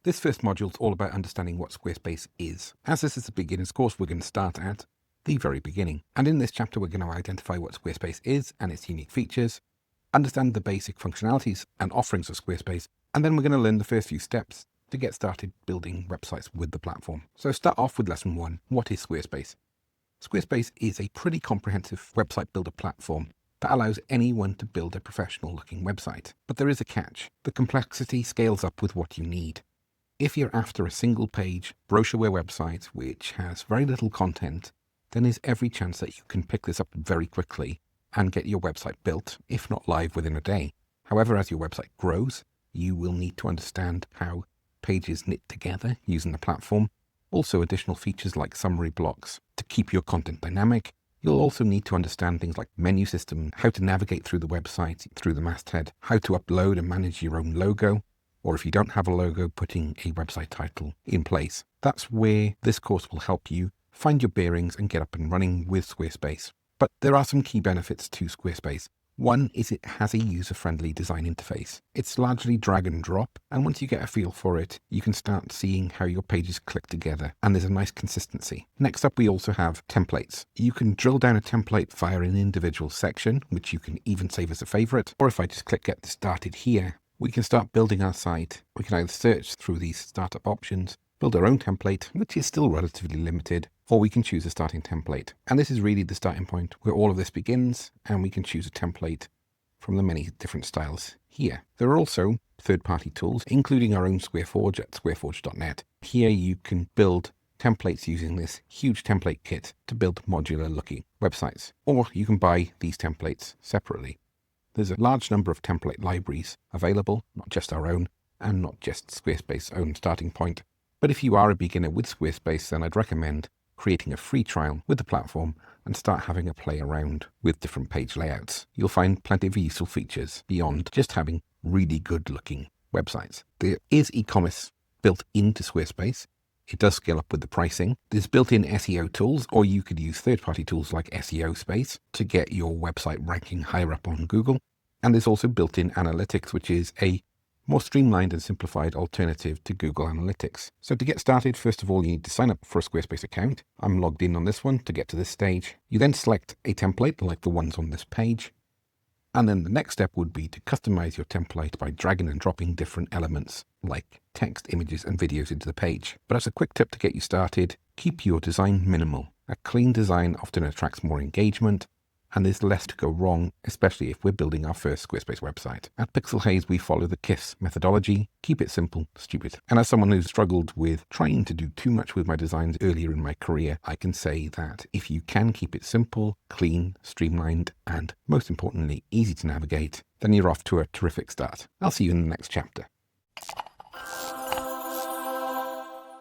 This first module is all about understanding what Squarespace is. As this is a beginner's course, we're going to start at the very beginning. And in this chapter, we're going to identify what Squarespace is and its unique features, understand the basic functionalities and offerings of Squarespace, and then we're going to learn the first few steps to get started building websites with the platform. So start off with lesson 1. What is Squarespace? Squarespace is a pretty comprehensive website builder platform that allows anyone to build a professional looking website. But there is a catch. The complexity scales up with what you need. If you're after a single page brochureware website which has very little content, then there's every chance that you can pick this up very quickly and get your website built, if not live within a day. However, as your website grows, you will need to understand how pages knit together using the platform. Also additional features like summary blocks to keep your content dynamic. You'll also need to understand things like menu system, how to navigate through the website, through the masthead, how to upload and manage your own logo, or if you don't have a logo, putting a website title in place. That's where this course will help you find your bearings and get up and running with Squarespace. But there are some key benefits to Squarespace. One is it has a user-friendly design interface. It's largely drag and drop, and once you get a feel for it, you can start seeing how your pages click together, and there's a nice consistency. Next up, we also have templates. You can drill down a template via an individual section, which you can even save as a favorite, or if I just click Get Started here, we can start building our site. We can either search through these startup options, build our own template, which is still relatively limited, or we can choose a starting template. And this is really the starting point where all of this begins, and we can choose a template from the many different styles here. There are also third-party tools, including our own SquareForge at squareforge.net. Here you can build templates using this huge template kit to build modular-looking websites, or you can buy these templates separately. There's a large number of template libraries available, not just our own, and not just Squarespace's own starting point. But if you are a beginner with Squarespace, then I'd recommend creating a free trial with the platform and start having a play around with different page layouts. You'll find plenty of useful features beyond just having really good looking websites. There is e-commerce built into Squarespace. It does scale up with the pricing. There's built-in SEO tools, or you could use third-party tools like SEO Space to get your website ranking higher up on Google. And there's also built-in analytics, which is a more streamlined and simplified alternative to Google Analytics. So to get started, first of all, you need to sign up for a Squarespace account. I'm logged in on this one to get to this stage. You then select a template like the ones on this page. And then the next step would be to customize your template by dragging and dropping different elements like text, images, and videos into the page. But as a quick tip to get you started, keep your design minimal. A clean design often attracts more engagement, and there's less to go wrong, especially if we're building our first Squarespace website. At Pixel Haze, we follow the KISS methodology, keep it simple, stupid. And as someone who's struggled with trying to do too much with my designs earlier in my career, I can say that if you can keep it simple, clean, streamlined, and most importantly, easy to navigate, then you're off to a terrific start. I'll see you in the next chapter.